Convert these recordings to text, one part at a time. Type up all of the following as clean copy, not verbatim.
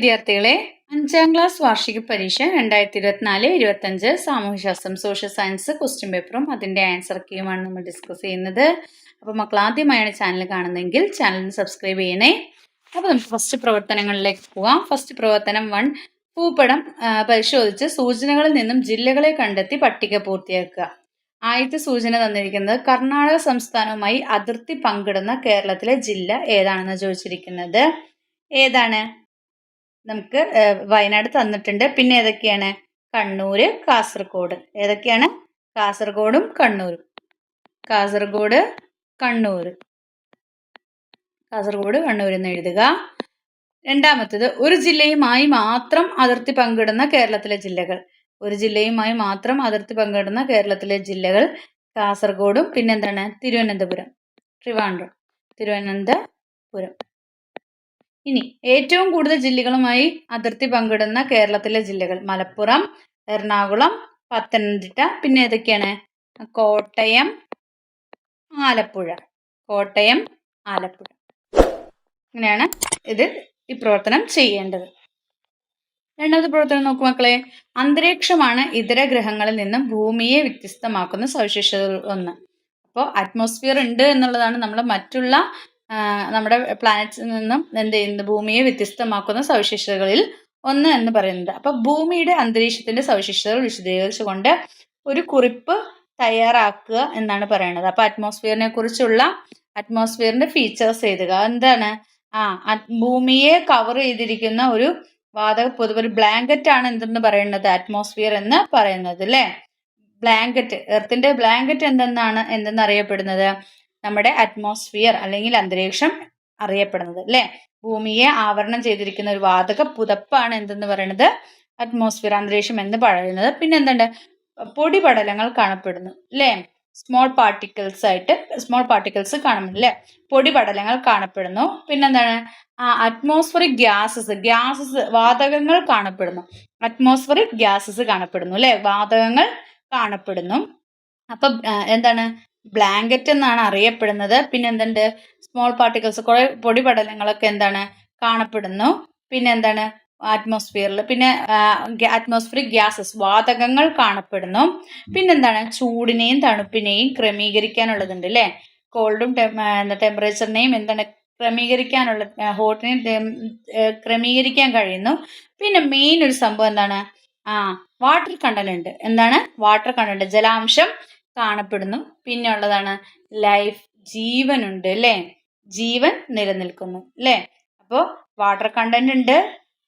വിദ്യാർത്ഥികളെ, 5ാം ക്ലാസ് വാർഷിക പരീക്ഷ 2024-25 സാമൂഹ്യശാസ്ത്രം സോഷ്യൽ സയൻസ് ക്വസ്റ്റ്യൻ പേപ്പറും അതിൻ്റെ ആൻസർ കീയുമാണ് നമ്മൾ ഡിസ്കസ് ചെയ്യുന്നത്. അപ്പോൾ മക്കൾ ആദ്യമായാണ് ചാനൽ കാണുന്നതെങ്കിൽ ചാനൽ സബ്സ്ക്രൈബ് ചെയ്യണേ. അപ്പോൾ നമുക്ക് ഫസ്റ്റ് പ്രവർത്തനങ്ങളിലേക്ക് പോവാം. ഫസ്റ്റ് പ്രവർത്തനം 1, ഭൂപടം പരിശോധിച്ച് സൂചനകളിൽ നിന്നും ജില്ലകളെ കണ്ടെത്തി പട്ടിക പൂർത്തിയാക്കുക. ആദ്യത്തെ സൂചന തന്നിരിക്കുന്നത് കർണാടക സംസ്ഥാനവുമായി അതിർത്തി പങ്കിടുന്ന കേരളത്തിലെ ജില്ല ഏതാണെന്ന് ചോദിച്ചിരിക്കുന്നത്. ഏതാണ്? നമുക്ക് വയനാട് തന്നിട്ടുണ്ട്. പിന്നെ ഏതൊക്കെയാണ്? കണ്ണൂര്, കാസർഗോഡ്. ഏതൊക്കെയാണ്? കാസർഗോഡും കണ്ണൂരും. കാസർഗോഡ്, കണ്ണൂർ. കാസർഗോഡ്, കണ്ണൂർ എന്ന് എഴുതുക. രണ്ടാമത്തേത്, ഒരു ജില്ലയുമായി മാത്രം അതിർത്തി പങ്കിടുന്ന കേരളത്തിലെ ജില്ലകൾ. ഒരു ജില്ലയുമായി മാത്രം അതിർത്തി പങ്കിടുന്ന കേരളത്തിലെ ജില്ലകൾ കാസർഗോഡും പിന്നെന്താണ്? തിരുവനന്തപുരം, ട്രിവാൻഡ്രം, തിരുവനന്തപുരം. ഇനി ഏറ്റവും കൂടുതൽ ജില്ലകളുമായി അതിർത്തി പങ്കിടുന്ന കേരളത്തിലെ ജില്ലകൾ മലപ്പുറം, എറണാകുളം, പത്തനംതിട്ട. പിന്നെ ഏതൊക്കെയാണ്? കോട്ടയം, ആലപ്പുഴ. കോട്ടയം, ആലപ്പുഴ. ഇങ്ങനെയാണ് ഈ പ്രവർത്തനം ചെയ്യേണ്ടത്. രണ്ടാമത്തെ പ്രവർത്തനം നോക്കൂ മക്കളെ. അന്തരീക്ഷമാണ് ഇതര ഗ്രഹങ്ങളിൽ നിന്നും ഭൂമിയെ വ്യത്യസ്തമാക്കുന്ന സവിശേഷതകൾ ഒന്ന്. അപ്പോൾ അറ്റ്മോസ്ഫിയർ ഉണ്ട് എന്നുള്ളതാണ് മറ്റുള്ള നമ്മുടെ പ്ലാനറ്റ്സിൽ നിന്നും എന്ത് ചെയ്യുന്നത്? ഭൂമിയെ വ്യത്യസ്തമാക്കുന്ന സവിശേഷതകളിൽ ഒന്ന് എന്ന് പറയുന്നത്. അപ്പോൾ ഭൂമിയുടെ അന്തരീക്ഷത്തിന്റെ സവിശേഷതകൾ വിശദീകരിച്ചുകൊണ്ട് ഒരു കുറിപ്പ് തയ്യാറാക്കുക എന്നാണ് പറയുന്നത്. അപ്പോൾ അറ്റ്മോസ്ഫിയറിന്റെ ഫീച്ചേഴ്സ് എഴുതുക. എന്താണ്? ഭൂമിയെ കവർ ചെയ്തിരിക്കുന്ന ഒരു വാതക പൊതുവെ ഒരു ബ്ലാങ്കറ്റ് ആണ് എന്തെന്ന് പറയുന്നത്? അറ്റ്മോസ്ഫിയർ എന്ന് പറയുന്നത് അല്ലേ? ബ്ലാങ്കറ്റ്, എർത്തിന്റെ ബ്ലാങ്കറ്റ് എന്തെന്ന് അറിയപ്പെടുന്നത്? നമ്മുടെ അറ്റ്മോസ്ഫിയർ അല്ലെങ്കിൽ അന്തരീക്ഷം അറിയപ്പെടുന്നത് അല്ലേ? ഭൂമിയെ ആവരണം ചെയ്തിരിക്കുന്ന ഒരു വാതക പുതപ്പാണ് എന്തെന്ന് പറയുന്നത്? അറ്റ്മോസ്ഫിയർ, അന്തരീക്ഷം എന്ന് പറയുന്നത്. പിന്നെ എന്തുണ്ട്? പൊടിപടലങ്ങൾ കാണപ്പെടുന്നു അല്ലേ? സ്മോൾ പാർട്ടിക്കിൾസ് കാണുന്നു അല്ലേ? പൊടിപടലങ്ങൾ കാണപ്പെടുന്നു. പിന്നെന്താണ്? അറ്റ്മോസ്ഫറിക് ഗ്യാസസ് വാതകങ്ങൾ കാണപ്പെടുന്നു. അറ്റ്മോസ്ഫറിക് ഗ്യാസസ് കാണപ്പെടുന്നു അല്ലേ? വാതകങ്ങൾ കാണപ്പെടുന്നു. അപ്പം എന്താണ്? ബ്ലാങ്കറ്റ് എന്നാണ് അറിയപ്പെടുന്നത്. പിന്നെ എന്തുണ്ട്? സ്മോൾ പാർട്ടിക്കിൾസ്, കുറെ പൊടിപടലങ്ങളൊക്കെ എന്താണ്? കാണപ്പെടുന്നു. പിന്നെ എന്താണ്? അറ്റ്മോസ്ഫിയറിൽ. പിന്നെ അറ്റ്മോസ്ഫിയറിക് ഗ്യാസസ് വാതകങ്ങൾ കാണപ്പെടുന്നു. പിന്നെന്താണ്? ചൂടിനെയും തണുപ്പിനെയും ക്രമീകരിക്കാനുള്ളതുണ്ട് അല്ലേ? കോൾഡും ടെമ്പറേച്ചറിനെയും എന്താണ് ക്രമീകരിക്കാനുള്ള, ഹോട്ടിനെയും ക്രമീകരിക്കാൻ കഴിയുന്നു. പിന്നെ മെയിൻ ഒരു സംഭവം എന്താണ്? വാട്ടർ കണ്ടന്റ് ഉണ്ട്. എന്താണ്? വാട്ടർ കണ്ടന്റ്, ജലാംശം കാണപ്പെടുന്നു. പിന്നെ ഉള്ളതാണ് ലൈഫ്, ജീവനുണ്ട് അല്ലേ? ജീവൻ നിലനിൽക്കുന്നു അല്ലേ? അപ്പോൾ വാട്ടർ കണ്ടന്റ് ഉണ്ട്.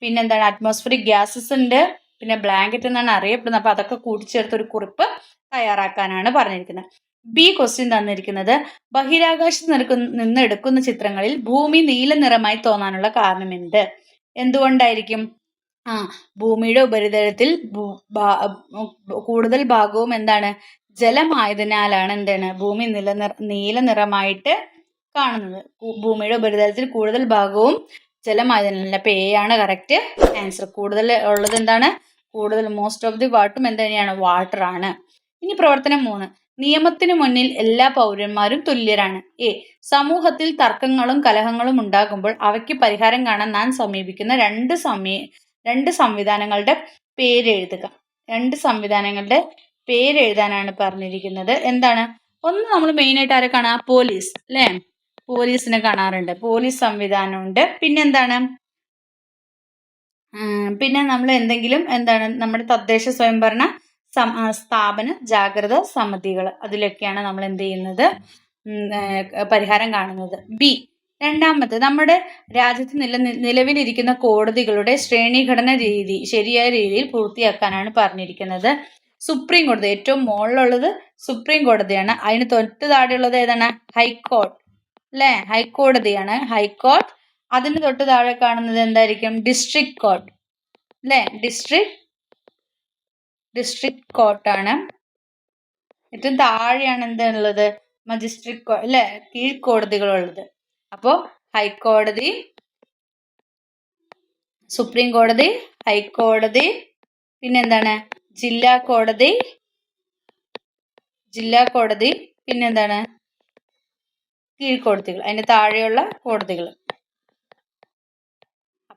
പിന്നെന്താണ്? അറ്റ്മോസ്ഫിയറിക് ഗ്യാസസ് ഉണ്ട്. പിന്നെ ബ്ലാങ്കറ്റ് എന്നാണ് അറിയപ്പെടുന്നത്. അപ്പോൾ അതൊക്കെ കൂട്ടിച്ചേർത്ത് ഒരു കുറിപ്പ് തയ്യാറാക്കാനാണ് പറഞ്ഞിരിക്കുന്നത്. ബി ക്വസ്റ്റ്യൻ തന്നിരിക്കുന്നത് ബഹിരാകാശത്ത് നിന്ന് എടുക്കുന്ന ചിത്രങ്ങളിൽ ഭൂമി നീല നിറമായി തോന്നാനുള്ള കാരണം എന്ത്? എന്തുകൊണ്ടായിരിക്കും? ഭൂമിയുടെ ഉപരിതലത്തിൽ കൂടുതൽ ഭാഗവും എന്താണ്? ജലമായതിനാലാണ് എന്താണ് ഭൂമി നീല നിറമായിട്ട് കാണുന്നത്. ഭൂമിയുടെ ഉപരിതലത്തിൽ കൂടുതൽ ഭാഗവും ജലമായതിനാൽ. അപ്പൊ എ ആണ് കറക്റ്റ് ആൻസർ. കൂടുതൽ ഉള്ളത് എന്താണ്? മോസ്റ്റ് ഓഫ് ദി വാട്ടും എന്താണ്? വാട്ടർ ആണ്. ഇനി പ്രവർത്തനം 3, നിയമത്തിന് മുന്നിൽ എല്ലാ പൗരന്മാരും തുല്യരാണ്. സമൂഹത്തിൽ തർക്കങ്ങളും കലഹങ്ങളും ഉണ്ടാകുമ്പോൾ അവയ്ക്ക് പരിഹാരം കാണാൻ നാം സമീപിക്കുന്ന രണ്ട് സംവിധാനങ്ങളുടെ പേരെഴുതുക. 2 സംവിധാനങ്ങളുടെ പേരെഴുതാനാണ് പറഞ്ഞിരിക്കുന്നത്. എന്താണ്? ഒന്ന്, നമ്മൾ മെയിനായിട്ട് ആരെ കാണാം? പോലീസ് അല്ലേ? പോലീസിനെ കാണാറുണ്ട്. പോലീസ് സംവിധാനമുണ്ട്. പിന്നെന്താണ്? പിന്നെ നമ്മൾ എന്തെങ്കിലും നമ്മുടെ തദ്ദേശ സ്വയംഭരണ സ്ഥാപന ജാഗ്രത സമിതികൾ, അതിലൊക്കെയാണ് നമ്മൾ എന്ത് ചെയ്യുന്നത്? പരിഹാരം കാണുന്നത്. ബി, രണ്ടാമത്, നമ്മുടെ രാജ്യത്ത് നിലവിലിരിക്കുന്ന കോടതികളുടെ ശ്രേണീഘടന ശരിയായ രീതിയിൽ പൂർത്തിയാക്കാനാണ് പറഞ്ഞിരിക്കുന്നത്. സുപ്രീം കോടതി, ഏറ്റവും മുകളിലുള്ളത് സുപ്രീം കോടതിയാണ്. അതിന് തൊട്ട് താഴെയുള്ളത് ഏതാണ്? ഹൈക്കോർട്ട് അല്ലേ? ഹൈക്കോടതിയാണ് ഹൈക്കോർട്ട്. അതിന് തൊട്ട് താഴെ കാണുന്നത് എന്തായിരിക്കും? ഡിസ്ട്രിക്ട് കോർട്ട് അല്ലേ? ഡിസ്ട്രിക്ട് കോർട്ടാണ്. ഏറ്റവും താഴെയാണ് എന്താണുള്ളത്? മജിസ്ട്രേറ്റ് കോർട്ട് അല്ലെ? കീഴ്ക്കോടതികളുള്ളത്. അപ്പോൾ ഹൈക്കോടതി, സുപ്രീം കോടതി, ഹൈക്കോടതി, പിന്നെന്താണ്? ജില്ലാ കോടതി, പിന്നെന്താണ്? കീഴ്ക്കോടതികൾ, അതിന് താഴെയുള്ള കോടതികൾ.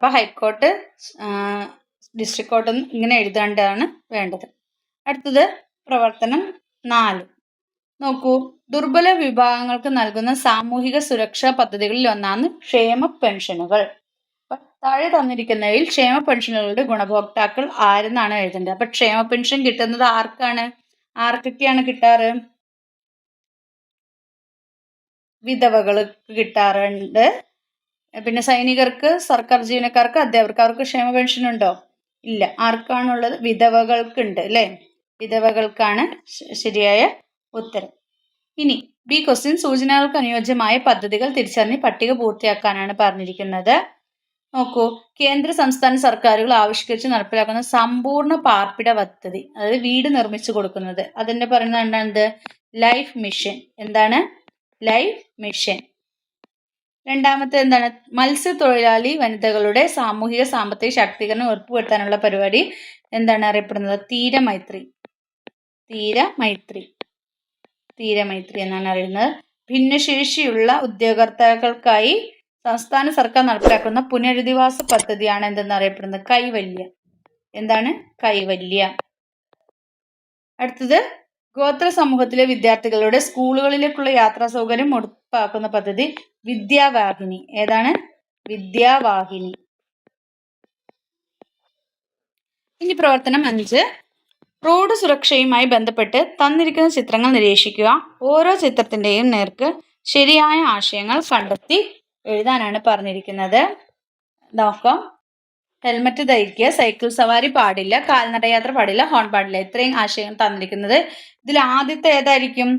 അപ്പോൾ ഹൈക്കോർട്ട് ഡിസ്ട്രിക്ട് കോർട്ട് ഇങ്ങനെ എഴുതാണ്ടാണ് വേണ്ടത്. അടുത്തത് പ്രവർത്തനം 4. നോക്കൂ, ദുർബല വിഭാഗങ്ങൾക്ക് നൽകുന്ന സാമൂഹിക സുരക്ഷാ പദ്ധതികളിൽ ഒന്നാണ് ക്ഷേമ പെൻഷനുകൾ. താഴെ തന്നിരിക്കുന്നവയിൽ ക്ഷേമ പെൻഷനുകളുടെ ഗുണഭോക്താക്കൾ ആരെന്നാണ് എഴുതേണ്ടത്. അപ്പൊ ക്ഷേമ പെൻഷൻ കിട്ടുന്നത് ആർക്കൊക്കെയാണ് കിട്ടാറ്? വിധവകൾക്ക് കിട്ടാറുണ്ട്. പിന്നെ സൈനികർക്ക്, സർക്കാർ ജീവനക്കാർക്ക്, അധ്യാപകർക്ക്. അവർക്ക് ക്ഷേമ പെൻഷൻ ഉണ്ടോ? ഇല്ല. ആർക്കാണുള്ളത്? വിധവകൾക്കുണ്ട് അല്ലേ? വിധവകൾക്കാണ് ശരിയായ ഉത്തരം. ഇനി ബി ക്വസ്റ്റ്യൻ, സൂചനകൾക്ക് അനുയോജ്യമായ പദ്ധതികൾ തിരിച്ചറിഞ്ഞ് പട്ടിക പൂർത്തിയാക്കാനാണ് പറഞ്ഞിരിക്കുന്നത്. നോക്കൂ, കേന്ദ്ര സംസ്ഥാന സർക്കാരുകൾ ആവിഷ്കരിച്ച് നടപ്പിലാക്കുന്ന സമ്പൂർണ്ണ പാർപ്പിട പദ്ധതി, അതായത് വീട് നിർമ്മിച്ചു കൊടുക്കുന്നത്, അതിന്റെ പറയുന്നത് എന്താണ്? Life mission. എന്താണ്? Life mission. രണ്ടാമത്തെ എന്താണ്? മത്സ്യത്തൊഴിലാളി വനിതകളുടെ സാമൂഹിക സാമ്പത്തിക ശാക്തീകരണം ഉറപ്പുവരുത്താനുള്ള പരിപാടി എന്താണ് അറിയപ്പെടുന്നത്? തീരമൈത്രി. തീരമൈത്രി എന്നാണ് അറിയുന്നത്. ഭിന്നശേഷിയുള്ള ഉദ്യോഗാർത്ഥികൾക്കായി സംസ്ഥാന സർക്കാർ നടപ്പിലാക്കുന്ന പുനരധിവാസ പദ്ധതിയാണ് എന്തെന്ന് അറിയപ്പെടുന്നത്? കൈവല്യ. എന്താണ്? കൈവല്യ. അടുത്തത്, ഗോത്ര സമൂഹത്തിലെ വിദ്യാർത്ഥികളുടെ സ്കൂളുകളിലേക്കുള്ള യാത്രാ സൗകര്യം ഉറപ്പാക്കുന്ന പദ്ധതി വിദ്യാവാഹിനി. ഏതാണ്? വിദ്യാവാഹിനി. ഇനി പ്രവർത്തനം 5. റോഡ് സുരക്ഷയുമായി ബന്ധപ്പെട്ട് തന്നിരിക്കുന്ന ചിത്രങ്ങൾ നിരീക്ഷിക്കുക. ഓരോ ചിത്രത്തിന്റെയും നേർക്ക് ശരിയായ ആശയങ്ങൾ കണ്ടെത്തി എഴുതാനാണ് പറഞ്ഞിരിക്കുന്നത്. നോക്കാം. ഹെൽമറ്റ് ധരിക്കുക, സൈക്കിൾ സവാരി പാടില്ല, കാൽനടയാത്ര പാടില്ല, ഹോൺ പാടില്ല. ഇത്രയും ആശയം തന്നിരിക്കുന്നത്. ഇതിൽ ആദ്യത്തെ ഏതായിരിക്കും?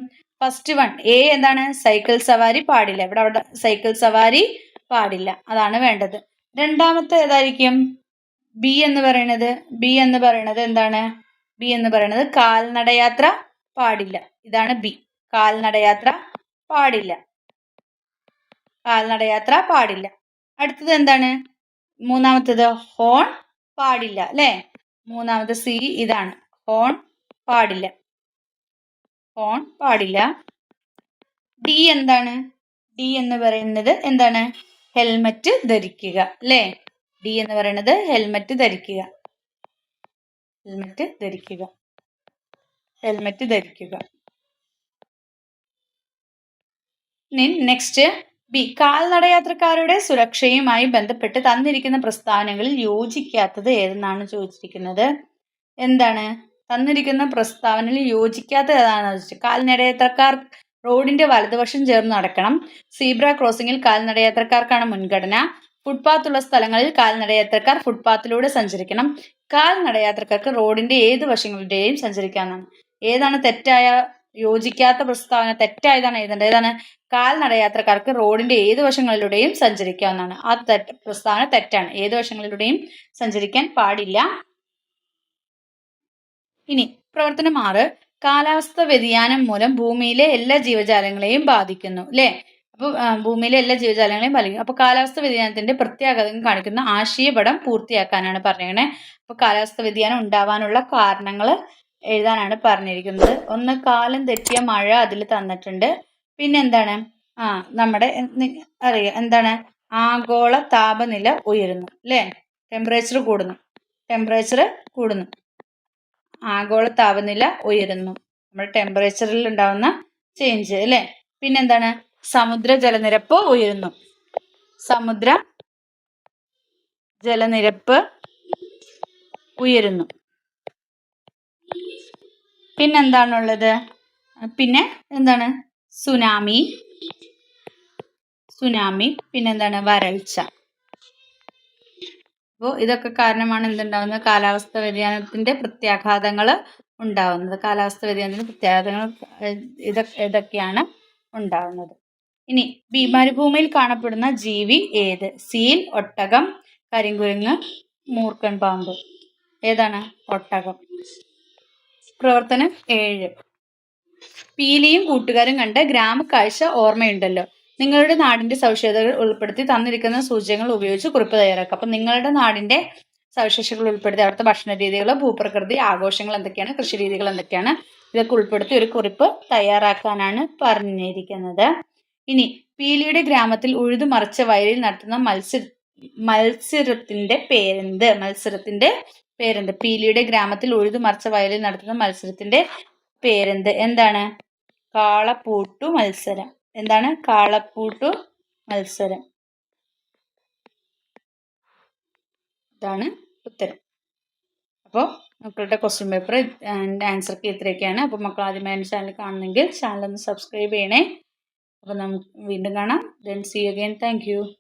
ഫസ്റ്റ് വൺ, എ എന്താണ്? സൈക്കിൾ സവാരി പാടില്ല. ഇവിടെ സൈക്കിൾ സവാരി പാടില്ല, അതാണ് വേണ്ടത്. രണ്ടാമത്തെ ഏതായിരിക്കും? ബി എന്ന് പറയുന്നത് എന്താണ്? ബി എന്ന് പറയുന്നത് കാൽനടയാത്ര പാടില്ല. ഇതാണ് ബി. കാൽനടയാത്ര പാടില്ല. അടുത്തത് എന്താണ്? മൂന്നാമത്തത് ഹോൺ പാടില്ല അല്ലേ? മൂന്നാമത്തെ സി ഇതാണ്, ഹോൺ പാടില്ല. ഡി എന്താണ്? ഡി എന്ന് പറയുന്നത് എന്താണ്? ഹെൽമറ്റ് ധരിക്കുക അല്ലേ? ഡി എന്ന് പറയുന്നത് ഹെൽമറ്റ് ധരിക്കുക. നെക്സ്റ്റ് ബി, കാൽനടയാത്രക്കാരുടെ സുരക്ഷയുമായി ബന്ധപ്പെട്ട് തന്നിരിക്കുന്ന പ്രസ്താവനകളിൽ യോജിക്കാത്തത് ഏതെന്നാണ് ചോദിച്ചിരിക്കുന്നത്. എന്താണ് തന്നിരിക്കുന്ന പ്രസ്താവനയിൽ യോജിക്കാത്തത് ഏതാണെന്ന് ചോദിച്ചു. കാൽനടയാത്രക്കാർ റോഡിന്റെ വലതുവശം ചേർന്ന് നടക്കണം. സീബ്ര ക്രോസിംഗിൽ കാൽനടയാത്രക്കാർക്കാണ് മുൻഗണന. ഫുട്പാത്തുള്ള സ്ഥലങ്ങളിൽ കാൽനടയാത്രക്കാർ ഫുട്പാത്തിലൂടെ സഞ്ചരിക്കണം. കാൽനടയാത്രക്കാർക്ക് റോഡിന്റെ ഏത് വശങ്ങളുടെയും സഞ്ചരിക്കാവുന്നതാണ്. ഏതാണ് തെറ്റായ യോജിക്കാത്ത പ്രസ്താവന? തെറ്റായതാണ് എഴുതേണ്ടത്. ഏതാണ്? കാൽനടയാത്രക്കാർക്ക് റോഡിന്റെ ഏത് വശങ്ങളിലൂടെയും സഞ്ചരിക്കാവുന്നതാണ്. ആ പ്രസ്താവന തെറ്റാണ്. ഏത് വശങ്ങളിലൂടെയും സഞ്ചരിക്കാൻ പാടില്ല. ഇനി പ്രവർത്തനം 6. കാലാവസ്ഥ വ്യതിയാനം മൂലം ഭൂമിയിലെ എല്ലാ ജീവജാലങ്ങളെയും ബാധിക്കുന്നു അല്ലേ? അപ്പോൾ ഭൂമിയിലെ എല്ലാ ജീവജാലങ്ങളെയും ബാധിക്കും. അപ്പോൾ കാലാവസ്ഥ വ്യതിയാനത്തിന്റെ പ്രത്യാഘാതം കാണിക്കുന്ന ആശയപടം പൂർത്തിയാക്കാനാണ് പറഞ്ഞിരിക്കുന്നത്. അപ്പോൾ കാലാവസ്ഥ വ്യതിയാനം ഉണ്ടാവാനുള്ള കാരണങ്ങൾ എഴുതാനാണ് പറഞ്ഞിരിക്കുന്നത്. ഒന്ന്, കാലം തെറ്റിയ മഴ അതിൽ തന്നിട്ടുണ്ട്. പിന്നെ എന്താണ്? നമ്മുടെ അറിയാം എന്താണ്? ആഗോള താപനില ഉയരുന്നു അല്ലേ? ടെമ്പറേച്ചർ കൂടുന്നു. ആഗോള താപനില ഉയരുന്നു. നമ്മുടെ ടെമ്പറേച്ചറിൽ ഉണ്ടാവുന്ന ചേഞ്ച് അല്ലേ? പിന്നെന്താണ്? സമുദ്ര ജലനിരപ്പ് ഉയരുന്നു. പിന്നെന്താണുള്ളത്? പിന്നെ എന്താണ്? സുനാമി. പിന്നെന്താണ്? വരൾച്ച. അപ്പോൾ ഇതൊക്കെ കാരണമാണ് എന്തുണ്ടാവുന്നത്? കാലാവസ്ഥ വ്യതിയാനത്തിന്റെ പ്രത്യാഘാതങ്ങൾ ഉണ്ടാവുന്നത്. ഇതൊക്കെയാണ് ഉണ്ടാവുന്നത്. ഇനി ബി, മരുഭൂമിയിൽ കാണപ്പെടുന്ന ജീവി ഏത്? സീൽ, ഒട്ടകം, കരിങ്കുരങ്ങ്, മൂർഖൻ പാമ്പ്. ഏതാണ്? ഒട്ടകം. പ്രവർത്തനം 7. പീലിയും കൂട്ടുകാരും കണ്ട ഗ്രാമക്കാഴ്ച ഓർമ്മയുണ്ടല്ലോ. നിങ്ങളുടെ നാടിന്റെ സവിശേഷതകൾ ഉൾപ്പെടുത്തി തന്നിരിക്കുന്ന സൂചകങ്ങൾ ഉപയോഗിച്ച് കുറിപ്പ് തയ്യാറാക്കുക. അപ്പം നിങ്ങളുടെ നാടിന്റെ സവിശേഷതകൾ ഉൾപ്പെടുത്തി അവിടുത്തെ ഭക്ഷണ രീതികൾ, ഭൂപ്രകൃതി, ആഘോഷങ്ങൾ എന്തൊക്കെയാണ്, കൃഷി രീതികൾ എന്തൊക്കെയാണ്, ഇതൊക്കെ ഉൾപ്പെടുത്തി ഒരു കുറിപ്പ് തയ്യാറാക്കാനാണ് പറഞ്ഞിരിക്കുന്നത്. ഇനി പീലിയുടെ ഗ്രാമത്തിൽ ഉഴുതു മറിച്ച വയലിൽ നടത്തുന്ന മത്സരത്തിന്റെ പേരെന്ത്? മത്സരത്തിന്റെ പേരെന്ത്? പീലിയുടെ ഗ്രാമത്തിൽ ഉഴുതു മറിച്ച വയലിൽ നടത്തുന്ന മത്സരത്തിന്റെ പേരെന്ത്? എന്താണ്? കാളപ്പൂട്ടു മത്സരം. എന്താണ്? കാളപ്പൂട്ടു മത്സരം. ഇതാണ് ഉത്തരം. അപ്പോൾ മക്കളുടെ ക്വസ്റ്റ്യൻ പേപ്പർ ആൻസർ കീ ഇത്രയൊക്കെയാണ്. അപ്പോൾ മക്കൾ ആദ്യമായി എൻ്റെ ചാനൽ കാണുന്നെങ്കിൽ ചാനൽ ഒന്ന് സബ്സ്ക്രൈബ് ചെയ്യണേ. അപ്പോൾ നമുക്ക് വീണ്ടും കാണാം. Then see you again. Thank U.